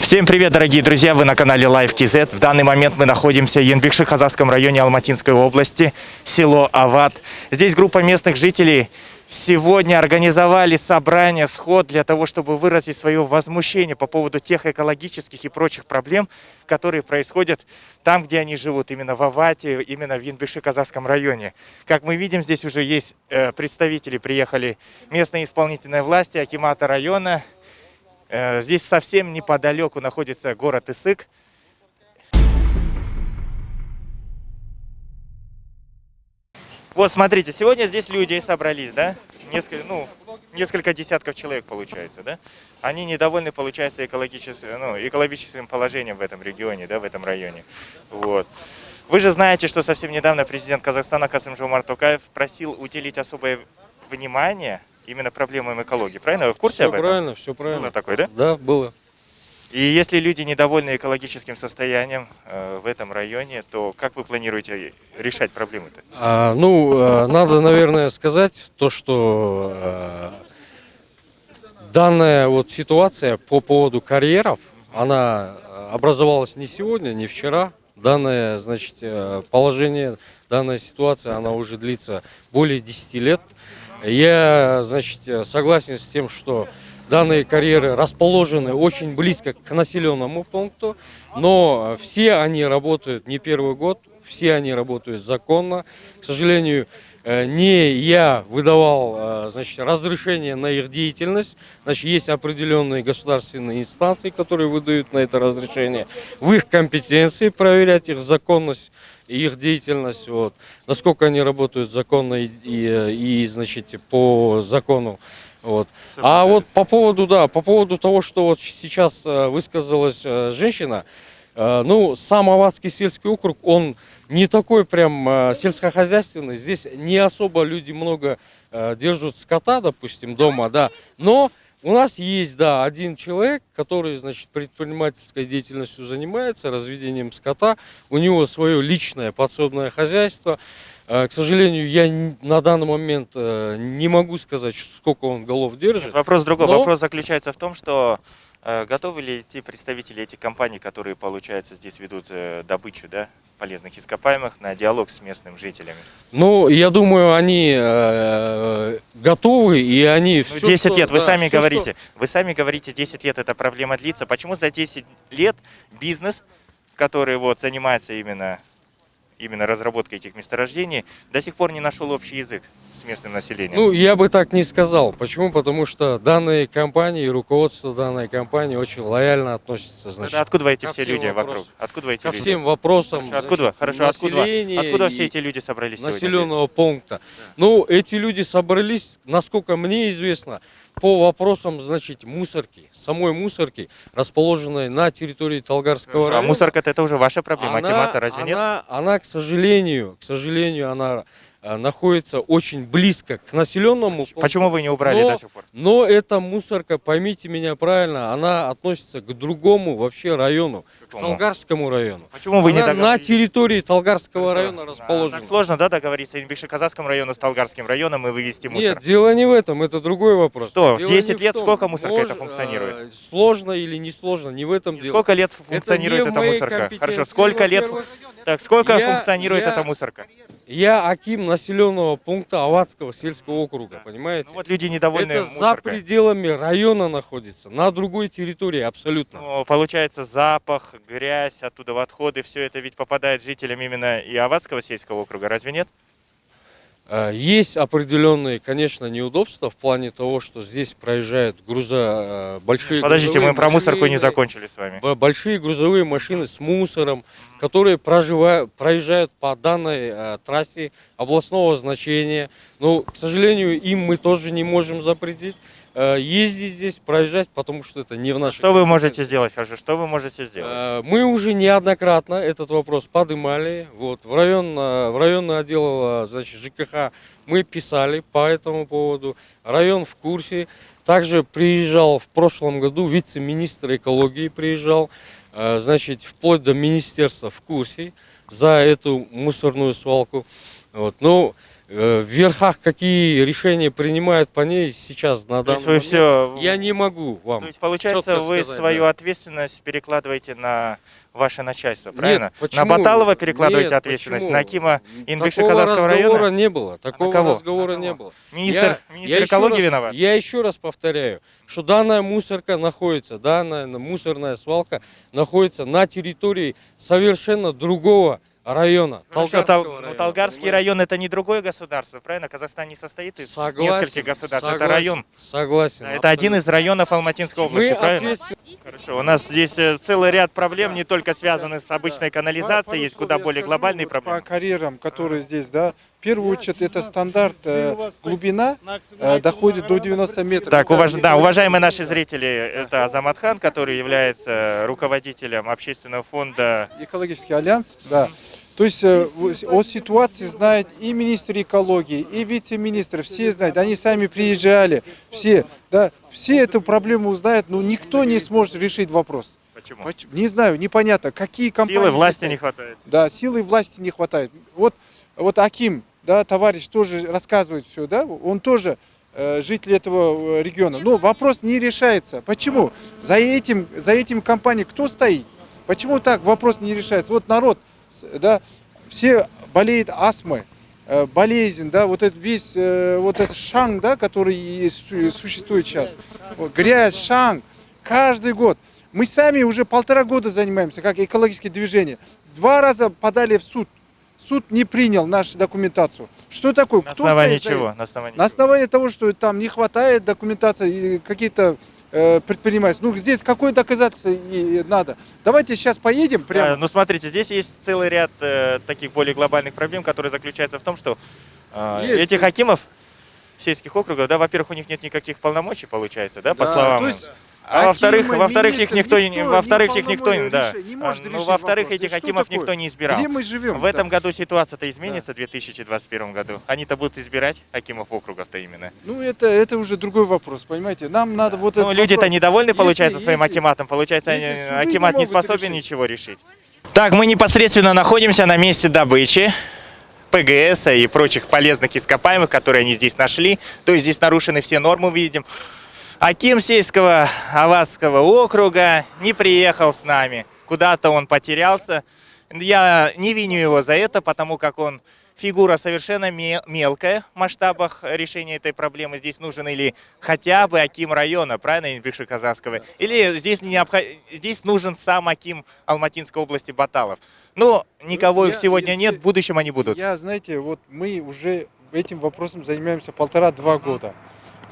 Всем привет, дорогие друзья! Вы на канале Live KZ. В данный момент мы находимся в Янбекши-Казахском районе Алматинской области, село Ават. Здесь группа местных жителей сегодня организовали собрание, сход для того, чтобы выразить свое возмущение по поводу тех экологических и прочих проблем, которые происходят там, где они живут, именно в Авате, именно в Янбекши-Казахском районе. Как мы видим, здесь уже есть представители, приехали местные исполнительные власти, акимата района. Здесь совсем неподалеку находится город Исык. Вот смотрите, сегодня здесь люди собрались, да? Несколько десятков человек получается, да? Они недовольны, получается, экологическим положением в этом регионе, да, в этом районе. Вот. Вы же знаете, что совсем недавно президент Казахстана Касым-Жомарт Токаев просил уделить особое внимание именно проблемам экологии. Правильно? Вы в курсе об этом? Правильно, все правильно. Было такое, да? Да, было. И если люди недовольны экологическим состоянием в этом районе, то как вы планируете решать проблемы-то? Надо, наверное, сказать то, что данная вот ситуация по поводу карьеров, она образовалась не сегодня, не вчера. Данное, значит, положение, данная ситуация, она уже длится более 10 лет. Я, значит, согласен с тем, что данные карьеры расположены очень близко к населенному пункту, но все они работают не первый год, все они работают законно. К сожалению, не я выдавал, значит, разрешение на их деятельность. Значит, есть определенные государственные инстанции, которые выдают на это разрешение. В их компетенции проверять их законность и их деятельность, вот, насколько они работают законно и значит, по закону. Вот. А вот по поводу того, что вот сейчас высказалась женщина, сам Аватский сельский округ, он не такой прям сельскохозяйственный. Здесь не особо люди много держат скота, допустим, дома, да. Но у нас есть, да, один человек, который, значит, предпринимательской деятельностью занимается, разведением скота. У него свое личное подсобное хозяйство. К сожалению, я на данный момент не могу сказать, сколько он голов держит. Вопрос другой. Вопрос заключается в том, что готовы ли те представители этих компаний, которые, получается, здесь ведут добычу, да, полезных ископаемых, на диалог с местными жителями? Ну, я думаю, они готовы, и они... 10 лет, вы сами говорите, 10 лет эта проблема длится. Почему за 10 лет бизнес, который вот занимается именно разработкой этих месторождений, до сих пор не нашел общий язык с местным населением? Ну, я бы так не сказал. Почему? Потому что данные компании, руководство данной компании очень лояльно относится. Значит, откуда эти все люди вокруг? Откуда эти люди? Ко всем вопросам. Откуда все эти люди собрались населенного пункта? Да. Ну, эти люди собрались, насколько мне известно, по вопросам, значит, мусорки, самой мусорки, расположенной на территории Талгарского района. А мусорка это уже ваша проблема, акимата разве нет? Она, к сожалению, она находится очень близко к населенному пункту. Почему вы не убрали до сих пор? Но эта мусорка, поймите меня правильно, она относится к другому вообще району, к Талгарскому району. Почему вы не договорились? На территории Талгарского района расположена. Так сложно, да, договориться Янбекши-Казахскому району с Талгарским районом и вывести мусор? Нет, дело не в этом, это другой вопрос. Что, 10 лет сколько мусорка это функционирует? Сложно или не сложно, не в этом дело. Сколько лет функционирует эта мусорка? Хорошо, сколько лет? Так, сколько функционирует эта мусорка? Я аким населенного пункта Аватского сельского округа, понимаете? Ну, вот люди недовольны это мусоркой. За пределами района находится, на другой территории абсолютно. Но, получается, запах, грязь, оттуда в отходы, все это ведь попадает жителям именно и Аватского сельского округа, разве нет? Есть определенные, конечно, неудобства в плане того, что здесь проезжают большие Подождите, мы про мусорку не машины, закончили с вами. Большие грузовые машины с мусором, которые проезжают по данной трассе областного значения. Но, к сожалению, им мы тоже не можем запретить ездить здесь, проезжать, потому что это не в нашей... Что вы можете сделать, хорошо? Что вы можете сделать? Мы уже неоднократно этот вопрос поднимали. Вот, в районный отдел, значит, ЖКХ мы писали по этому поводу. Район в курсе. Также приезжал в прошлом году вице-министр экологии, приезжал. Значит, вплоть до министерства в курсе за эту мусорную свалку. Вот, В верхах какие решения принимают по ней сейчас на То есть данный вы момент, все... я не могу вам То есть, получается, четко вы сказать, свою да. ответственность перекладываете на ваше начальство, правильно? Нет, На почему? Баталова перекладываете Нет, ответственность, почему? на Акима Такого Инбекши-Казахского разговора района? не было. А на Такого кого? разговора не было. Министр экологии виноват? Я еще раз повторяю, что данная мусорка находится, данная мусорная свалка находится на территории совершенно другого района. Хорошо, Талгарского но района, Талгарский понимаете? район это не другое государство, правильно? Казахстан не состоит из нескольких государств, это район. Согласен. Да, это один из районов Алматинской области, Мы правильно? ответственны. Хорошо, у нас здесь целый ряд проблем, не только связанных с обычной канализацией, есть куда более глобальные По проблемы. карьерам, которые здесь, да, в первую очередь это стандарт, глубина доходит до 90 метров. Так, уважаемые наши зрители, это Азаматхан, который является руководителем общественного фонда. Экологический альянс, да. То есть о ситуации знает и министр экологии, и вице-министр, все знают, они сами приезжали, все, да, все эту проблему знают, но никто не сможет решить вопрос. Почему? Не знаю, непонятно, какие компании... Силы власти не хватает. Да, силы власти не хватает. Вот Аким, да, товарищ тоже рассказывает все, да, он тоже житель этого региона. Но вопрос не решается. Почему? За этим компанией кто стоит? Почему так вопрос не решается? Вот народ, да, все болеют астмой, болезнь, да, вот этот весь, вот этот шанг, да, который существует сейчас, грязь, шанг, каждый год. Мы сами уже 1,5 года занимаемся, как экологическое движение. 2 раза подали в суд. Суд не принял нашу документацию. Что такое? На основании чего? На основании того, что там не хватает документации, какие-то предпринимательства. Ну, здесь какое доказательство надо? Давайте сейчас поедем прямо. Ну, смотрите, здесь есть целый ряд таких более глобальных проблем, которые заключаются в том, что этих акимов сельских округов, да, во-первых, у них нет никаких полномочий, получается, да, по словам. То есть, А во-вторых, их никто не да. может Ну, решить во-вторых, вопрос. этих Что акимов такое? никто не избирал. Где мы живем? В этом году ситуация-то изменится в 2021 году. Они-то будут избирать акимов округов-то именно. Ну, это уже другой вопрос, понимаете? Нам надо вот это. Ну, люди-то недовольны, получается, своим если- акиматом. Получается, если суды акимат не не могут способен решить. ничего решить. Так, мы непосредственно находимся на месте добычи ПГС и прочих полезных ископаемых, которые они здесь нашли. То есть здесь нарушены все нормы, видим. Аким сельского Аватского округа не приехал с нами. Куда-то он потерялся. Я не виню его за это, потому как он фигура совершенно мелкая в масштабах решения этой проблемы. Здесь нужен или хотя бы аким района, правильно, Инбекши-Казахского, или здесь нужен сам аким Алматинской области Баталов. Но никого их сегодня нет, в будущем они будут. Знаете, вот мы уже этим вопросом занимаемся 1,5-2 года.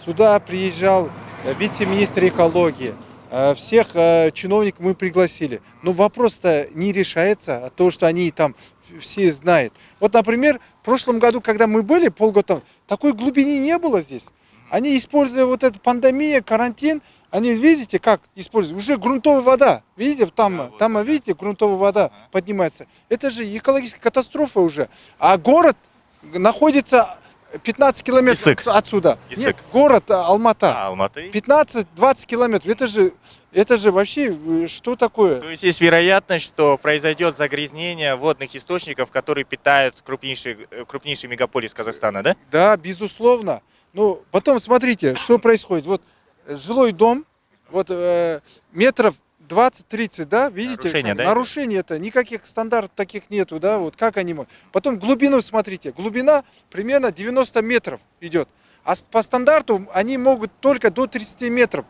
Сюда приезжал вице-министр экологии, всех чиновников мы пригласили. Но вопрос-то не решается от того, что они там все знают. Вот, например, в прошлом году, когда мы были, полгода, такой глубины не было здесь. Они, используя вот эту пандемию, карантин, они, видите, как используют? Уже грунтовая вода. Видите, там, видите, грунтовая вода поднимается. Это же экологическая катастрофа уже. А город находится 15 километров Исык. отсюда. Исык. Нет, город Алмата. Алматы. 15-20 километров. Это же вообще что такое? То есть есть вероятность, что произойдет загрязнение водных источников, которые питают крупнейший мегаполис Казахстана, да? Да, безусловно. Ну, потом смотрите, что происходит. Вот жилой дом, вот метров 20-30, да, видите? Нарушение, да? Нарушение это, никаких стандартов таких нету, да, вот как они могут. Потом глубину смотрите, глубина примерно 90 метров идет. А по стандарту они могут только до 30 метров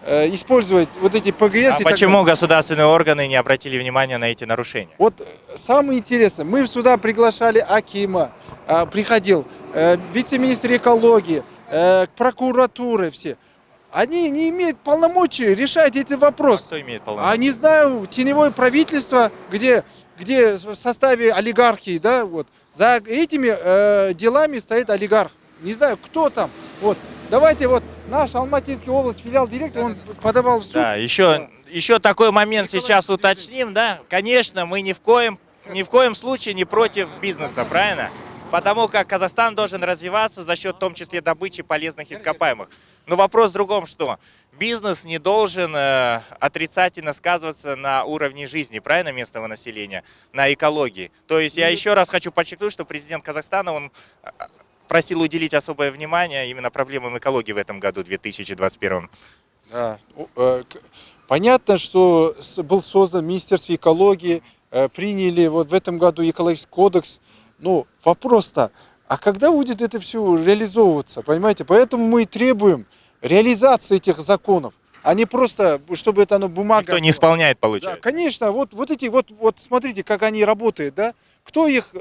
использовать вот эти ПГС. А почему государственные органы не обратили внимания на эти нарушения? Вот самое интересное, мы сюда приглашали акима, приходил вице-министр экологии, прокуратуры все. Они не имеют полномочий решать эти вопросы. А кто имеет полномочия? А не знаю, теневое правительство, где в составе олигархии, да, вот, за этими делами стоит олигарх. Не знаю, кто там. Вот. Давайте вот наш Алматинский область, филиал директора, он подавал в суд. Да, еще такой момент сейчас уточним, да. Конечно, мы ни в коем случае не против бизнеса, правильно? Потому как Казахстан должен развиваться за счет, в том числе, добычи полезных ископаемых. Но вопрос в другом, что бизнес не должен отрицательно сказываться на уровне жизни, правильно, местного населения, на экологии. То есть я еще раз хочу подчеркнуть, что президент Казахстана, он просил уделить особое внимание именно проблемам экологии в этом году, 2021. Да. Понятно, что был создан Министерство экологии, приняли вот в этом году экологический кодекс. Но вопрос-то, а когда будет это все реализовываться, понимаете? Поэтому мы и требуем реализации этих законов, а не просто, чтобы это бумага. Никто не исполняет, Да, получается. конечно, вот смотрите, как они работают, да? Кто их,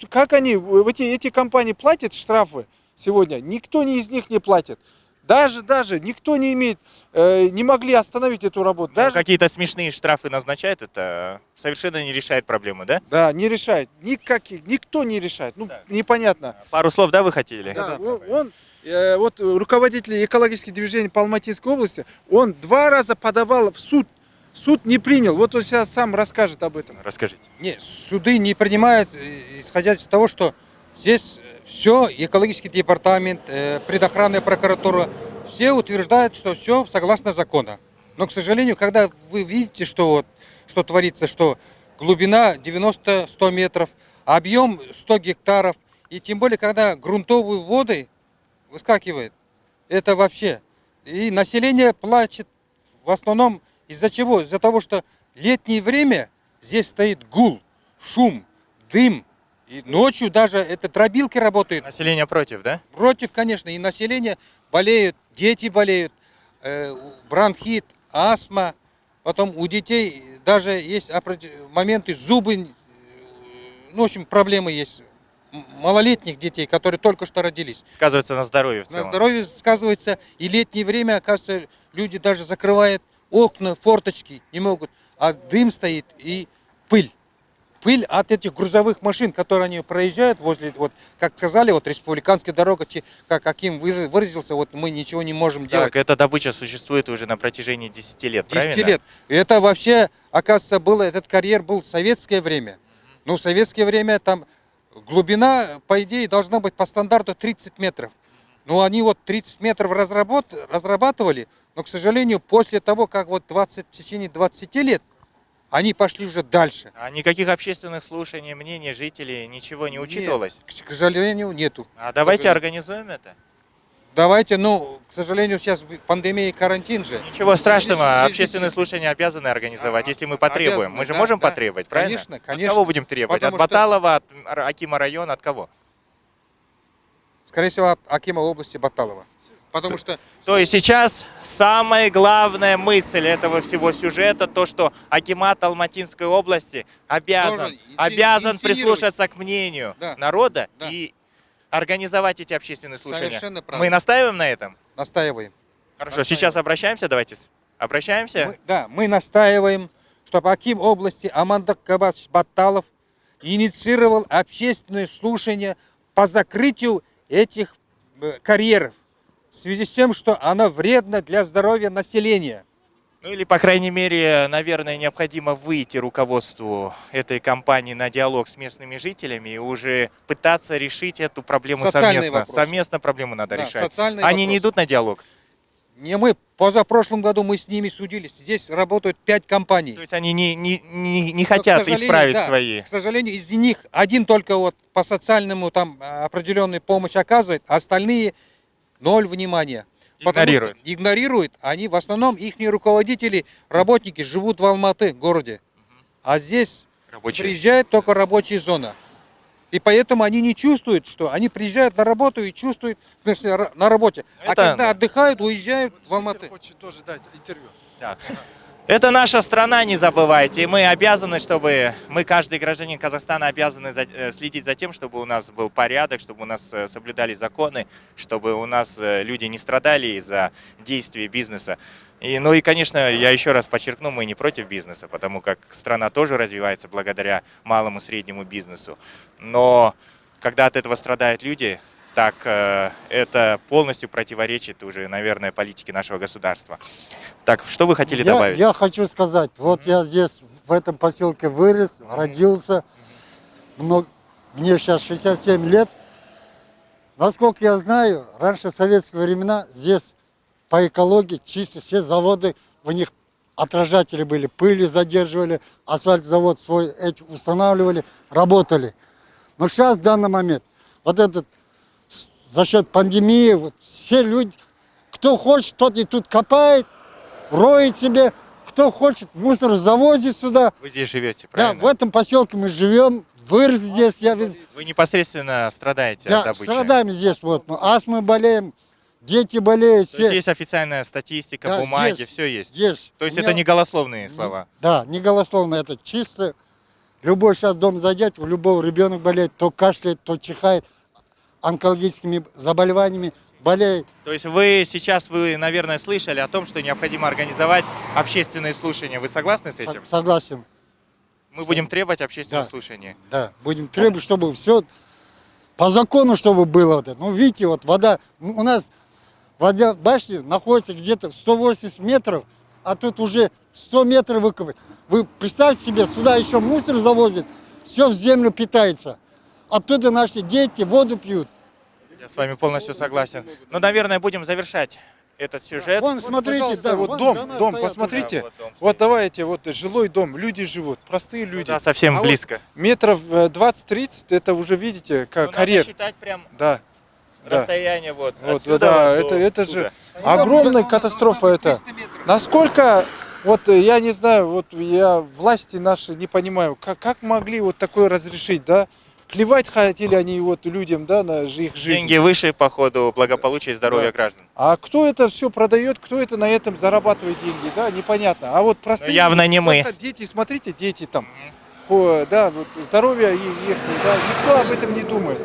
как они, эти компании платят штрафы сегодня? Никто из них не платит. Даже никто не имеет, не могли остановить эту работу. Ну, Даже, какие-то смешные штрафы назначают, это совершенно не решает проблемы, да? да, не решает. Никто не решает. Ну, Да. непонятно. Пару слов, да, вы хотели? Да, вот руководитель экологических движений по Алматинской области, он 2 раза подавал в суд. Суд не принял. Вот он сейчас сам расскажет об этом. Расскажите. Не, суды не принимают, исходя из того, что здесь все, экологический департамент, предохранная прокуратура, все утверждают, что все согласно закону. Но, к сожалению, когда вы видите, что творится, что глубина 90-100 метров, объем 100 гектаров, и тем более, когда грунтовые воды выскакивают, это вообще. И население плачет в основном из-за чего? Из-за того, что летнее время здесь стоит гул, шум, дым. И ночью даже это дробилки работают. Население против, да? Против, конечно, и население болеют, дети болеют, бронхит, астма. Потом у детей даже есть моменты зубы, ну, в общем, проблемы есть. Малолетних детей, которые только что родились. Сказывается на здоровье в На целом. здоровье сказывается, и летнее время, оказывается, люди даже закрывают окна, форточки, не могут, а дым стоит и пыль. Пыль от этих грузовых машин, которые они проезжают возле, вот, как сказали, вот республиканская дорога, как Аким выразился, вот мы ничего не можем делать. Так, эта добыча существует уже на протяжении 10 лет, 10 правильно? лет. И это вообще, оказывается, этот карьер был в советское время. Ну, в советское время там глубина, по идее, должна быть по стандарту 30 метров. Но они вот 30 метров разрабатывали, но, к сожалению, после того, как вот в течение 20 лет, они пошли уже дальше. А никаких общественных слушаний, мнений жителей, ничего не учитывалось? Нет, к сожалению, нету. А давайте сожалению. организуем это. Давайте, ну, к сожалению, сейчас пандемия и карантин же. Ничего страшного, В связи с общественные этим- слушания обязаны организовать, если мы потребуем. Обязаны, Мы же да, можем да. потребовать, правильно? Конечно, От конечно. кого будем требовать? Потому От Баталова, от Акима района, от кого? Скорее всего, от Акима области Баталова. Потому что То есть сейчас самая главная мысль этого всего сюжета, то, что акимат Алматинской области обязан инициировать. прислушаться к мнению Да. народа Да. и организовать эти общественные слушания. Совершенно Мы правильно. настаиваем на этом? настаиваем. Хорошо, Настаиваем. сейчас обращаемся, давайте. Обращаемся? Мы настаиваем, чтобы Аким области Амандак Кабас Баталов инициировал общественные слушания по закрытию этих карьеров. В связи с тем, что оно вредно для здоровья населения. Ну или, по крайней мере, наверное, необходимо выйти руководству этой компании на диалог с местными жителями и уже пытаться решить эту проблему Социальные совместно. вопросы. Совместно проблему надо Да, решать. социальные Они не вопросы. идут на диалог? Не мы, позапрошлом году мы с ними судились. Здесь работают 5 компаний. То есть они не Но, к хотят сожалению, исправить да, свои... К сожалению, из них один только вот по социальному там определенную помощь оказывает, а остальные ноль внимания. Потому что Игнорируют. игнорируют. Они в основном, их руководители, работники живут в Алматы, городе. А здесь Рабочие. приезжает только рабочая зона. И поэтому они не чувствуют, что они приезжают на работу и чувствуют на работе. А Это- когда отдыхают, уезжают в Алматы. Хочет тоже дать интервью. Да. Это наша страна, не забывайте. И мы обязаны, мы, каждый гражданин Казахстана, обязаны следить за тем, чтобы у нас был порядок, чтобы у нас соблюдались законы, чтобы у нас люди не страдали из-за действий бизнеса. Ну и, конечно, я еще раз подчеркну, мы не против бизнеса, потому как страна тоже развивается благодаря малому и среднему бизнесу. Но когда от этого страдают люди, так это полностью противоречит уже, наверное, политике нашего государства. Так, что вы хотели добавить? Я хочу сказать, вот я здесь, в этом поселке вырос, родился, мне сейчас 67 лет. Насколько я знаю, раньше в советские времена здесь по экологии чисто все заводы, у них отражатели были, пыли задерживали, асфальтзавод свой устанавливали, работали. Но сейчас, в данный момент, вот этот за счет пандемии, вот, все люди, кто хочет, тот и тут копает, роет себе, кто хочет, мусор завозит сюда. Вы здесь живете, Да, правильно? в этом поселке мы живем, вырос здесь, Вы непосредственно страдаете да, от добычи. страдаем здесь, вот, мы астмой болеем, дети болеют, То есть все. есть официальная статистика, Да, бумаги, есть. все есть. Здесь. То есть У это меня- не голословные слова. Да, не голословно, это чисто. Любой сейчас дом зайдет, у любого ребенок болеет, то кашляет, то чихает, онкологическими заболеваниями болеет. То есть вы, наверное, слышали о том, что необходимо организовать общественные слушания. Вы согласны с этим? Согласен, Мы будем требовать общественных Да. слушаний. да. Будем требовать, чтобы все по закону, чтобы было вот это. Ну, видите, вот вода, у нас вода башни находится где-то 180 метров, а тут уже 100 метров выкопать. Вы представьте себе, сюда еще мусор завозят, все в землю питается. Оттуда наши дети воду пьют. Я с вами полностью согласен. Ну, наверное, будем завершать этот сюжет. Вон, смотрите, Пожалуйста, да, вот вон дом, дома дом, стоят посмотрите. Да, вот дом Вот стоит. давайте, вот жилой дом, люди живут, простые люди. Да, совсем А вот близко. метров 20-30, это уже, видите, Ну, как надо карьер. считать прям Да, да. расстояние вот. Вот, отсюда да, вот до это туда. же огромная катастрофа это. Насколько, вот я не знаю, вот я власти наши не понимаю, как могли вот такое разрешить, да? Плевать хотели они вот людям, да, на их жизнь. Деньги выше по ходу благополучия и здоровья Да. граждан. А кто это все продает, кто это на этом зарабатывает деньги, да, непонятно. А вот простые Ну, явно люди, не мы. просто дети, смотрите, дети там, да, вот здоровье их, да, никто об этом не думает.